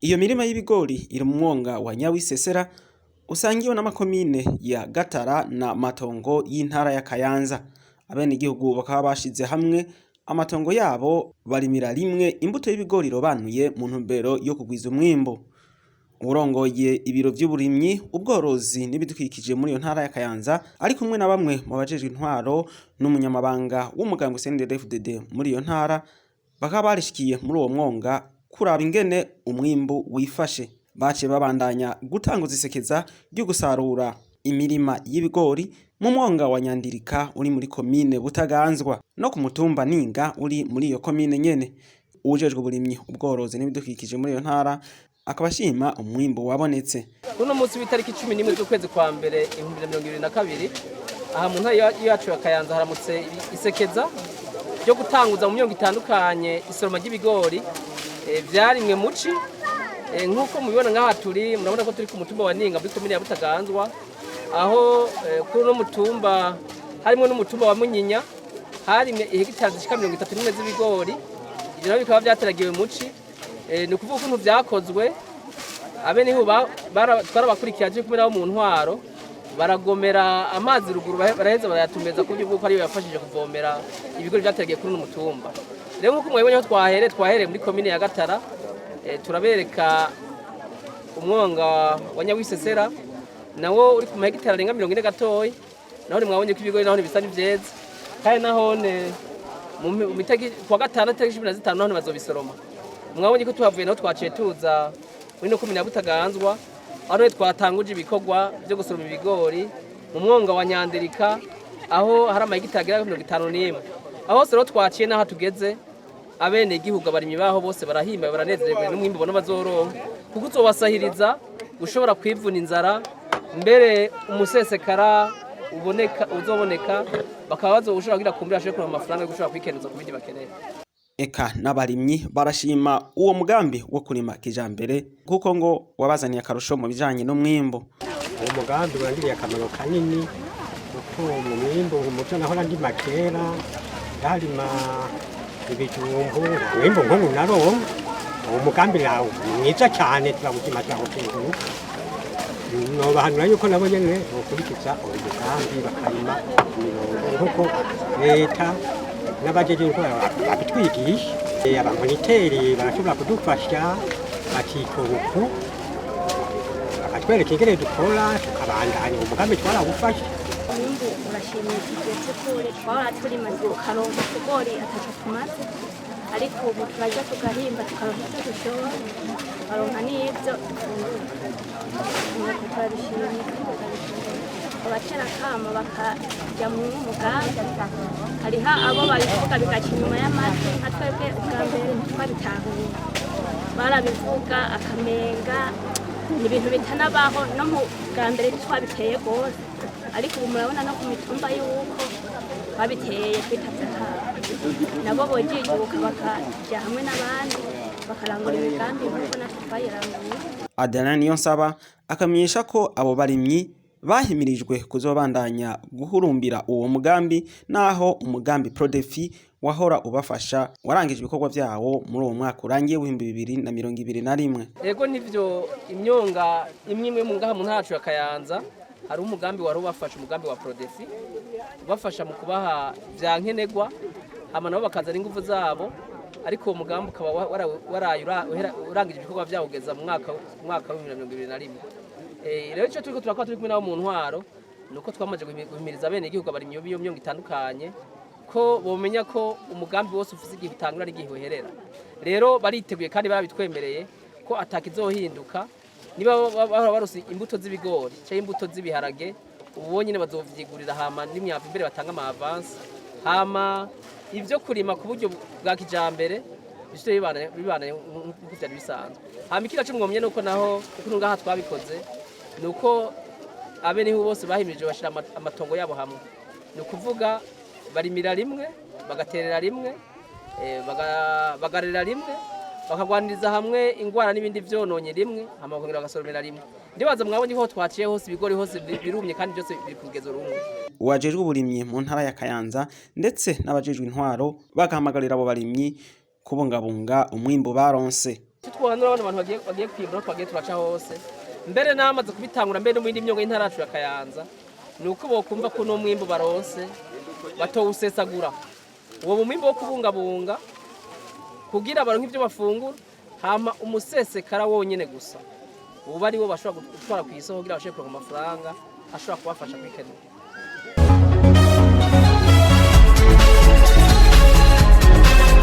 Iyo mirima y'ibigori iri mu mwonga wa Nyawisesera usangiwe n'amakomine ya Gatara na Matongo y'intara ya Kayanza. Abene igihugu bakaba bashize hamwe amatongo yabo barimira rimwe imbuto y'ibigori robanuye mu ntumbero yo kugwiza umwimbu. Urongoye ibiro vy'uburimyi, ubworozi n'ibidukikije muri iyo ntara ya Kayanza ari kumwe na bamwe mu bajejwe intwaro n'umunyamabanga w'umugambwe CNDD-FDD muri iyo ntara bakaba barishikiye muri uwo mwonga kuraba ingene umwimbu wifashe. Bace babandanya gutanguza isekeza ryo gusarura imirima y'ibigori mu mwonga wa Nyandirika uri muri komine Butaganzwa no ku mutumba Ninga uri muri iyo komine nyene. Ujejwe uburimyi, ubworozi n'ibidukikije muri iyo ntara akabashima umwimbu wabonetse. Kuno munsi w'itariki 11 z'ukwezi kwa mbere 2022 aha mu ntara yacu ya Kayanza haramutse isekeza ryo gutanguza mu myonga itandukanye isoroma ry'ibigori vyarimwe muci nkuko mubibona ngaha turi murabona ko turi ku mutumba wa Ninga muri komine ya Butaganzwa aho kuri no mutumba harimo n'umutumba wa Munyinya harimwe hegitari zishika 31 z'ibigori. Ivyo bikaba vyateragiwe muci ni kuvuga ukuntu vyakozwe abene ho twarabakurikiraje kumera mu ntwaro baragomera amazi ruguru baraheza barayatumeza ku buryo bwo ari yafashije kuvomera ibigori vyateragiye kuri n'umutumba. Rero nkuko mwebonye aho twahere muri komine ya Gatara turabereka umwonga wa Nyawisesera nawo uri ku hegitari arenga 40 gatoyi naho mwabonye ko ibigori naho bisa n'ivyeze kandi naho mu mitagi kwa gatanu tariki 15 naho bazobisoroma. Mwabonye ko tuhavuye naho twaciye tuza muri no komine ya Butaganzwa aho twatanguje ibikorwa byo gusoroma ibigori mu mwonga wa Nyandirika aho hari amahegitari agera 51 aho rero twaciye naho tugeze abene igihugu abarimyi baho bose barahimba baranezererwa n'umwimbu bona bazoronka kuko uzobasahiriza ushobora kwivuna inzara mbere umusesekara uzoboneka bakaba bazoshobora kugira kumbira ashobora kuronka amafaranga yo gushobora kwikenuza ku bindi bakeneye. Eka n'abarimyi barashima uwo mugambi wo kurima kijambere kuko ngo wabazaniye akarusho mu bijanye n'umwimbu. Uwo mugambi urangiriye akamaro kanini kuko mu mwimbu umuco naho ndi makera yarima ibijumbu umwimbu ngo naronka. Uwo mugambi nawo mwiza cyane turabuzima cyaho kintu no bahanura yuko nabo nyene ukurikiza uwo mugambi bakarima imirongo kuko leta n'abajeje babitwigisha abamoniteri barashobora kudufasha bakikoruku bakatwereka ingene dukora tukabandanya umugambi twarawufasha. Umwimbu urashimishije kuri twara turima tukaronka kugori ataca kumaze ariko ubu turaja tugahimba tukaronka icyo dushora tukaronka n'ibyo abakera kama bakajya mu mugambi hariho abo babivuga bigaca inyuma y'amatwi nka twebwe ubwa mbere ntitwabitahuye barabivuga akamenga ni ibintu bitanabaho no mu bwa mbere ntitwabiteye rwose ariko ubu murabona no ku mitumba y'uko babiteye twitavye nabo bojijuka bakajya hamwe n'abandi bakarangura imigambi nk'uko natwe twayiranguye. Adana niyo nsaba akamenyesha ko abo barimyi bahimirijwe kuzobandanya guhurumbira uwo mugambi naho umugambi Prodefi wahora ubafasha warangije ibikorwa vyawo muri uwo mwaka urangiye w'2021. Ego nivyo imyonga imwe mu ngaha mu ntacu ya Kayanza hari umugambi wari ubafasha umugambi wa Prodefi ubafasha mu kubaha vyankenegwa hama nabo bakazana ingufu zabo ariko uwo mugambi ukaba urangije ibikorwa vyawo kugeza mu mwaka w'2021. Rero icyo turiko turakora turi kumwe nabo mu ntwaro nuko twamaje guhimiriza abene igihugu abarimyi b'iyo myonga itandukanye ko bomenya ko umugambi wose ufise igihe utangura n'igihe uherera. Rero bariteguye kandi barabitwemereye ko atakizohinduka niba barose imbuto z'ibigori cyangwa imbuto z'ibiharage ubu nyine bazovyigurira hama n'imyavu imbere batanga ama avance hama ivyo kurima ku buryo bwa kijambere bishite bibana nk'uko byari bisanzwe. Hama ikira cyo mwomye nuko naho kuko ngaha twabikoze nuko abene bose bahimirije bashira amatongo yabo hamwe no kuvuga barimira rimwe bagaterera rimwe bagarira rimwe bakagwaniriza hamwe ingwara n'ibindi vyononye rimwe hama bakongera bagasoromera rimwe. Ndibaza mwabonye ko twaciye hose ibigori hose birumye kandi byose biri kugezo rumwe. Uwajejwe uburimyi mu ntara ya Kayanza ndetse n'abajejwe intwaro bagahamagarira abo barimyi kubungabunga umwimbu baronse. twohanura abantu bagiye kwimbura twagiye turaca hose mbere namaze kubitangura mbere no mu yindi myonga y'intara yacu ya Kayanza ni uko bokumva ko no mwimbu baronse batowusesagura uwo mwimbu wo kubungabunga kugira baronke ivyo bafungura hama umusesekara wonyene gusa ubu bari wo bashobora gutwara ku isoko kugira bashobore kuronka amafaranga ashobora kubafasha kwikenura.